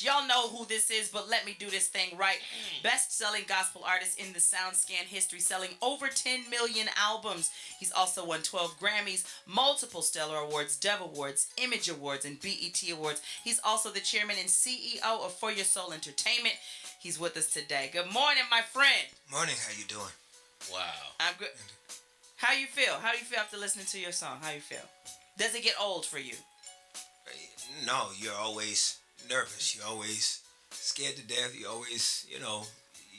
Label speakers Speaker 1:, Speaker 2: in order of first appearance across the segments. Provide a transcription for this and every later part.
Speaker 1: Y'all know who this is, but let me do this thing right. Best-selling gospel artist in the SoundScan history, selling over 10 million albums. He's also won 12 Grammys, multiple Stellar Awards, Dove Awards, Image Awards, and BET Awards. He's also the chairman and CEO of For Your Soul Entertainment. He's with us today. Good morning, my friend.
Speaker 2: Morning, how you doing?
Speaker 3: Wow.
Speaker 1: I'm good. How you feel? How do you feel after listening to your song? How you feel? Does it get old for you?
Speaker 2: No, you're always nervous. You're always scared to death. You always,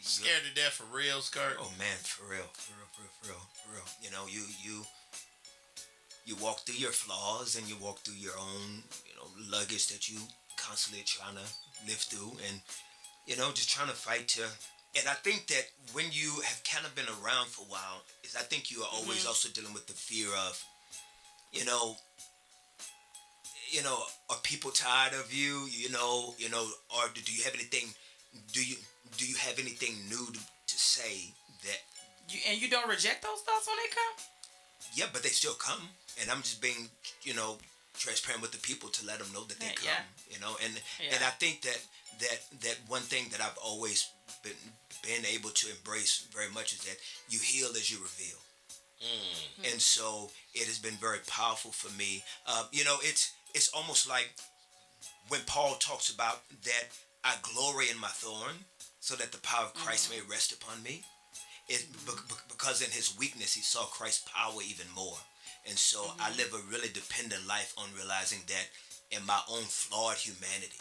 Speaker 3: Scared to death for real, Skirt?
Speaker 2: Oh man, for real. You know, you walk through your flaws and you walk through your own, luggage that you constantly trying to live through, and just trying to fight to. And I think that when you have kind of been around for a while, I think you are always also dealing with the fear of, are people tired of you? Or do you have anything? Do you have anything new to say that?
Speaker 1: And you don't reject those thoughts when they come?
Speaker 2: Yeah, but they still come, and I'm just being, transparent with the people to let them know that they come.
Speaker 1: Yeah.
Speaker 2: And I think that one thing that I've always been able to embrace very much is that you heal as you reveal. Mm. And so it has been very powerful for me. It's almost like when Paul talks about that I glory in my thorn so that the power of Christ may rest upon me. Because in his weakness he saw Christ's power even more. And so I live a really dependent life on realizing that in my own flawed humanity.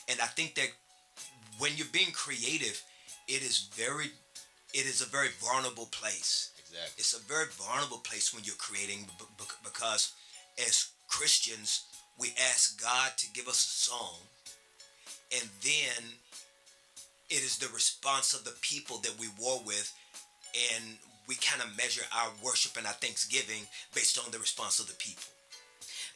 Speaker 2: And I think that when you're being creative, it is a very vulnerable place.
Speaker 3: Exactly.
Speaker 2: It's a very vulnerable place when you're creating because as Christians, we ask God to give us a song, and then it is the response of the people that we war with, and we kind of measure our worship and our thanksgiving based on the response of the people.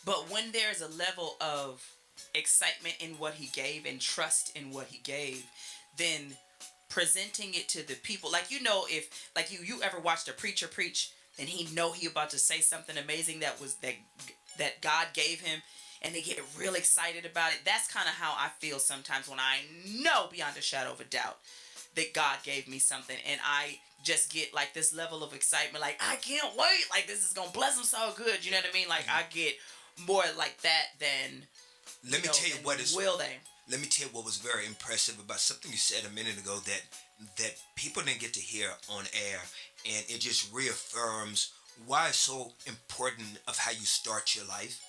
Speaker 1: But when there's a level of excitement in what he gave and trust in what he gave, then presenting it to the people, if you ever watched a preacher preach and he about to say something amazing that God gave him, and they get real excited about it. That's kind of how I feel sometimes when I know beyond a shadow of a doubt that God gave me something, and I just get like this level of excitement, like I can't wait, like this is gonna bless him so good, you know what I mean? Like I get more like that than.
Speaker 2: Let me tell you what is.
Speaker 1: Will they?
Speaker 2: Let me tell you what was very impressive about something you said a minute ago that people didn't get to hear on air, and it just reaffirms why it's so important of how you start your life,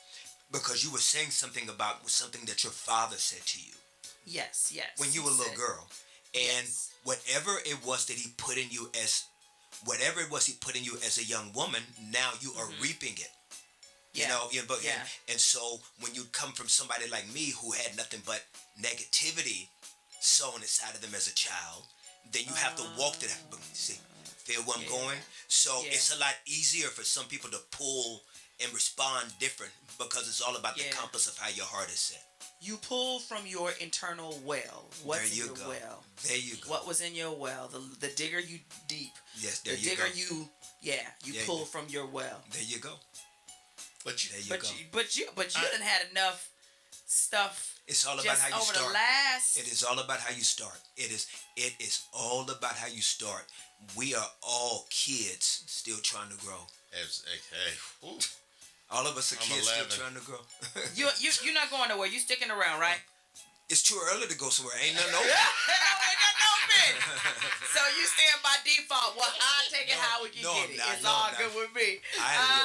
Speaker 2: because you were saying something about something that your father said to you.
Speaker 1: Yes.
Speaker 2: When you were a little girl, and whatever it was that he put in you as a young woman, now you are reaping it. And so when you come from somebody like me who had nothing but negativity sown inside of them as a child, then you have to walk to that. See, feel where I'm going? So it's a lot easier for some people to pull and respond different because it's all about the compass of how your heart is set.
Speaker 1: You pull from your internal well. What's in your well?
Speaker 2: There you go.
Speaker 1: What was in your well? The digger you deep.
Speaker 2: Yes, there
Speaker 1: the
Speaker 2: you
Speaker 1: digger
Speaker 2: go.
Speaker 1: you pull from your well.
Speaker 2: There you go.
Speaker 1: But you done had enough stuff.
Speaker 2: It's all about how you start. It is all about how you start. It is all about how you start. We are all kids still trying to grow.
Speaker 3: Hey.
Speaker 2: All of us are kids still trying to grow.
Speaker 1: You're not going nowhere. You sticking around, right?
Speaker 2: It's too early to go somewhere. Ain't nothing open.
Speaker 1: Ain't nothing open. So you stand by default. Well, I'll take it how we can get it. It's all good with me.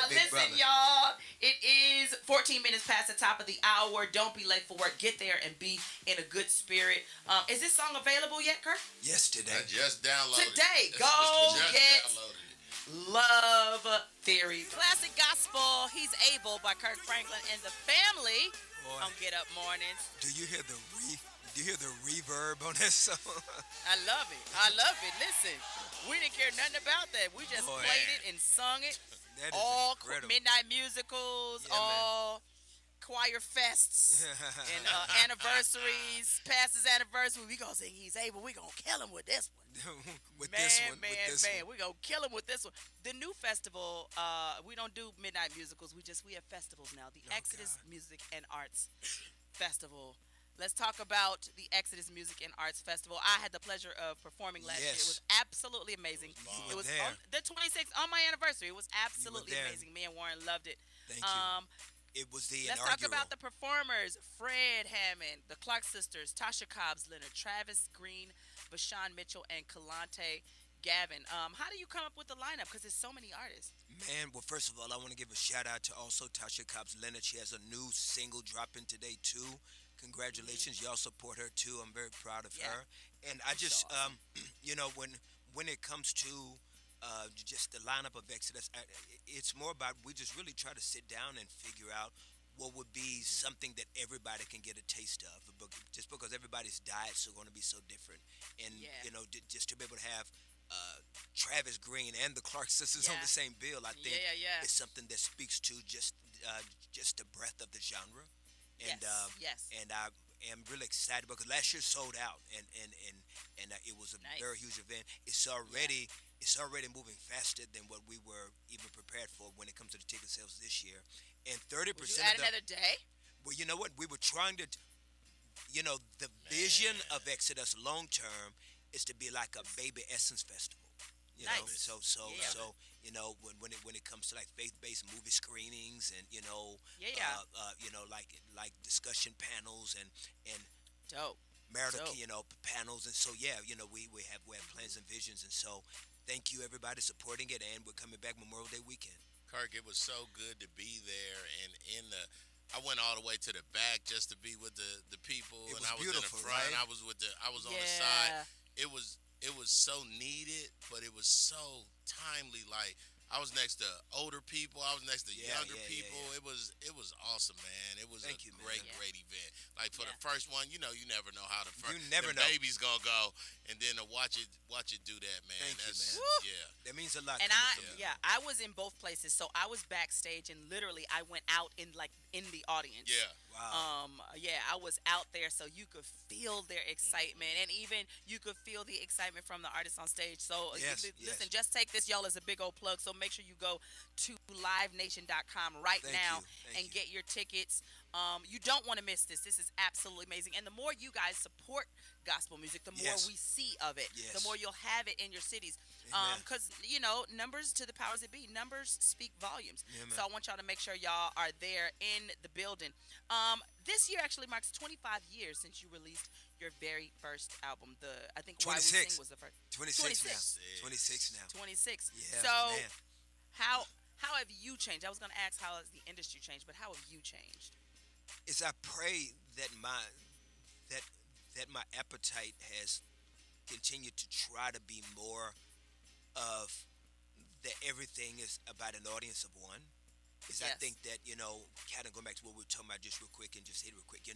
Speaker 1: Listen, y'all. It is 14 minutes past the top of the hour. Don't be late for work. Get there and be in a good spirit. Is this song available yet, Kirk?
Speaker 2: Yes, today.
Speaker 3: I just downloaded
Speaker 1: it. Go get Love Theory. Classic Gospel, He's Able by Kirk Franklin and the Family.
Speaker 2: Boy,
Speaker 1: on Get Up Mornings.
Speaker 2: Do you hear the reverb on that song?
Speaker 1: I love it. Listen, we didn't care nothing about that. We just played it and sung it.
Speaker 2: That is
Speaker 1: all
Speaker 2: incredible.
Speaker 1: Midnight musicals, all choir fests and anniversaries, pastors' anniversary. We gonna sing He's Able. We gonna kill him with this one. We gonna kill him with this one. The new festival, we don't do midnight musicals. We have festivals now. The Exodus Music and Arts Festival Let's talk about the Exodus Music and Arts Festival. I had the pleasure of performing last year. It was
Speaker 2: Yes.
Speaker 1: absolutely amazing.
Speaker 3: It was
Speaker 2: You
Speaker 3: bomb.
Speaker 2: were
Speaker 1: It was
Speaker 2: there.
Speaker 1: on the 26th on my anniversary. It was
Speaker 2: You were
Speaker 1: absolutely
Speaker 2: there.
Speaker 1: amazing. Me and Warren loved it.
Speaker 2: Thank you.
Speaker 1: Um,
Speaker 2: It was the
Speaker 1: let's talk
Speaker 2: inaugural.
Speaker 1: about the performers: Fred Hammond, the Clark sisters, Tasha Cobbs Leonard, Travis Green, Vashawn Mitchell, and Kalante Gavin. How do you come up with the lineup? Because there's so many artists.
Speaker 2: Man, well, first of all, I want to give a shout out to also Tasha Cobbs Leonard. She has a new single dropping today too. Congratulations, y'all support her too. I'm very proud of
Speaker 1: Yeah.
Speaker 2: her. And I
Speaker 1: She's so
Speaker 2: just,
Speaker 1: awesome.
Speaker 2: when it comes to just the lineup of Exodus, it's more about we just really try to sit down and figure out what would be something that everybody can get a taste of. Just because everybody's diets are going to be so different, and
Speaker 1: Yeah.
Speaker 2: just to be able to have Travis Green and the Clark sisters on
Speaker 1: Yeah.
Speaker 2: the same bill, I think
Speaker 1: Yeah.
Speaker 2: is something that speaks to just the breadth of the genre. And
Speaker 1: Yes.
Speaker 2: and I am really excited because last year sold out, and it was a
Speaker 1: Nice.
Speaker 2: very huge event. It's already moving faster than what we were even prepared for when it comes to the ticket sales this year. And thirty
Speaker 1: Would you
Speaker 2: percent
Speaker 1: add
Speaker 2: of them.
Speaker 1: another day?
Speaker 2: Well, you know what? We were trying to, the vision of Exodus long term is to be like a baby essence festival. You know,
Speaker 1: Nice. Yeah.
Speaker 2: so when it comes to like faith based movie screenings and
Speaker 1: Yeah.
Speaker 2: like discussion panels and
Speaker 1: Dope.
Speaker 2: marital
Speaker 1: Dope.
Speaker 2: panels, and so yeah, we have plans and visions, and so thank you everybody supporting it, and we're coming back Memorial Day weekend.
Speaker 3: Kirk, it was so good to be there, and I went all the way to the back just to be with the people,
Speaker 2: It
Speaker 3: and
Speaker 2: was
Speaker 3: I was
Speaker 2: beautiful,
Speaker 3: in the front.
Speaker 2: right?
Speaker 3: I was on the
Speaker 1: Yeah.
Speaker 3: side. It was so needed, but it was so timely. Like I was next to older people, I was next to younger people.
Speaker 2: Yeah.
Speaker 3: It was awesome, man. It was
Speaker 2: Thank
Speaker 3: a
Speaker 2: you, man.
Speaker 3: great
Speaker 1: Yeah.
Speaker 3: great event. Like for
Speaker 1: Yeah.
Speaker 3: the first one, you never know how the first
Speaker 2: never
Speaker 3: the
Speaker 2: know.
Speaker 3: baby's gonna go, and then to watch it do that, man.
Speaker 2: Thank you,
Speaker 3: That's
Speaker 2: man.
Speaker 1: Woo!
Speaker 3: yeah.
Speaker 2: That means a lot.
Speaker 1: And
Speaker 2: coming from you.
Speaker 1: I was in both places. So I was backstage, and literally I went out in the audience.
Speaker 3: Yeah.
Speaker 2: Wow.
Speaker 1: I was out there, so you could feel their excitement, and even you could feel the excitement from the artists on stage. So
Speaker 2: Yes,
Speaker 1: listen,
Speaker 2: yes.
Speaker 1: just take this, y'all, as a big old plug. So make sure you go to livenation.com right
Speaker 2: Thank
Speaker 1: now
Speaker 2: you, thank
Speaker 1: and
Speaker 2: you.
Speaker 1: get your tickets. You don't want to miss this. This is absolutely amazing. And the more you guys support gospel music, the more
Speaker 2: Yes.
Speaker 1: we see of it, the
Speaker 2: Yes.
Speaker 1: more you'll have it in your cities.
Speaker 2: Amen.
Speaker 1: Because numbers to the powers that be, numbers speak volumes.
Speaker 2: Amen.
Speaker 1: So I want y'all to make sure y'all are there in the building. This year actually marks 25 years since you released your very first album. I think Why We
Speaker 2: 26.
Speaker 1: Sing was the first.
Speaker 2: 26
Speaker 1: 26.
Speaker 2: now. 26 now.
Speaker 1: 26.
Speaker 2: Yeah,
Speaker 1: So
Speaker 2: man.
Speaker 1: how have you changed? I was going to ask how has the industry changed, but how have you changed?
Speaker 2: Is I pray that my appetite has continued to try to be more of that everything is about an audience of one. I
Speaker 1: Yes.
Speaker 2: think that kind of going back to what we were talking about just real quick and just hit it real quick.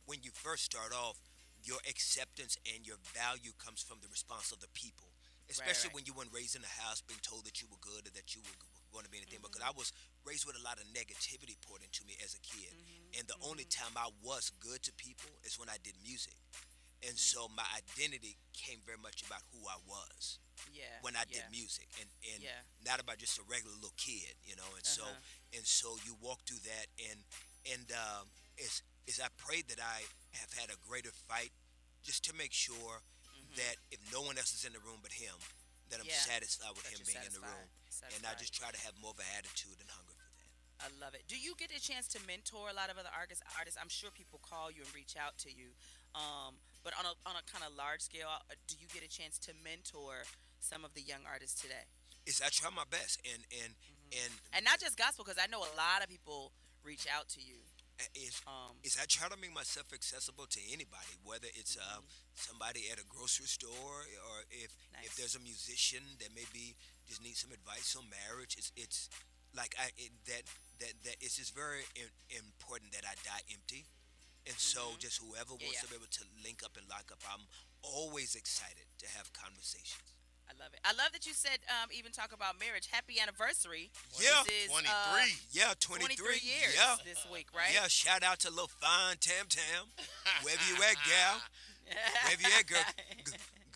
Speaker 2: When you first start off, your acceptance and your value comes from the response of the people. Especially
Speaker 1: right.
Speaker 2: when you weren't raised in a house being told that you were good or that you were going to be anything. Because I was raised with a lot of negativity poured into me as a kid. And the only time I was good to people is when I did music. And so my identity came very much about who I was
Speaker 1: Yeah.
Speaker 2: when I
Speaker 1: yeah.
Speaker 2: did music, and
Speaker 1: Yeah.
Speaker 2: not about just a regular little kid, and so you walk through that, and is I pray that I have had a greater fight just to make sure that if no one else is in the room but him, that I'm
Speaker 1: Yeah.
Speaker 2: satisfied with
Speaker 1: That
Speaker 2: him
Speaker 1: you're
Speaker 2: being in the room,
Speaker 1: satisfied.
Speaker 2: and I just try to have more of an attitude and hunger for that.
Speaker 1: I love it. Do you get a chance to mentor a lot of other artists? I'm sure people call you and reach out to you, but on a kind of large scale, do you get a chance to mentor some of the young artists today?
Speaker 2: I try my best, and
Speaker 1: And not just gospel, because I know a lot of people reach out to you.
Speaker 2: I try to make myself accessible to anybody, whether it's somebody at a grocery store, or if
Speaker 1: Nice.
Speaker 2: there's a musician that maybe just needs some advice on marriage. It's like that it's just very important that I die empty, and so just whoever wants
Speaker 1: yeah.
Speaker 2: to be able to link up and lock up, I'm always excited to have conversations.
Speaker 1: I love it. I love that you said even talk about marriage. Happy anniversary.
Speaker 2: Yeah.
Speaker 1: This is
Speaker 3: 23.
Speaker 2: Yeah, 23
Speaker 1: 23 years
Speaker 2: Yeah.
Speaker 1: this week, right?
Speaker 2: Yeah, shout out to little fine Tam Tam. Wherever you at, gal. Wherever you at, girl.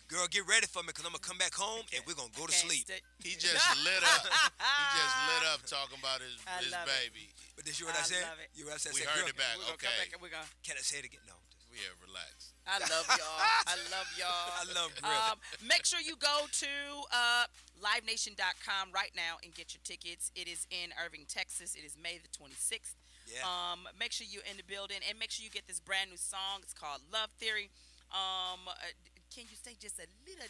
Speaker 2: Girl, get ready for me, because I'm going to come back home and we're going to go to
Speaker 1: Can't
Speaker 2: sleep.
Speaker 3: He just lit up. He just lit up talking about his
Speaker 1: I love it.
Speaker 3: baby.
Speaker 2: But did you hear what I said?
Speaker 1: love it.
Speaker 2: You heard what I said?
Speaker 3: We
Speaker 2: Say,
Speaker 3: heard
Speaker 2: girl,
Speaker 3: it back.
Speaker 1: We're gonna
Speaker 3: Okay.
Speaker 1: come back and we're gonna.
Speaker 2: Can I say it again? No.
Speaker 3: Yeah, relax.
Speaker 1: I love y'all. I love y'all.
Speaker 2: I love Griff.
Speaker 1: Make sure you go to livenation.com right now and get your tickets. It is in Irving, Texas. It is May the 26th.
Speaker 2: Yeah.
Speaker 1: Make sure you're in the building and make sure you get this brand new song. It's called Love Theory. Can you stay just a little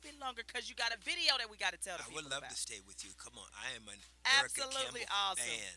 Speaker 1: bit longer? Because you got a video that we got to tell the
Speaker 2: I
Speaker 1: people
Speaker 2: would love
Speaker 1: about.
Speaker 2: to stay with you. Come on. I am an Erica
Speaker 1: Absolutely
Speaker 2: Campbell
Speaker 1: awesome.
Speaker 2: fan.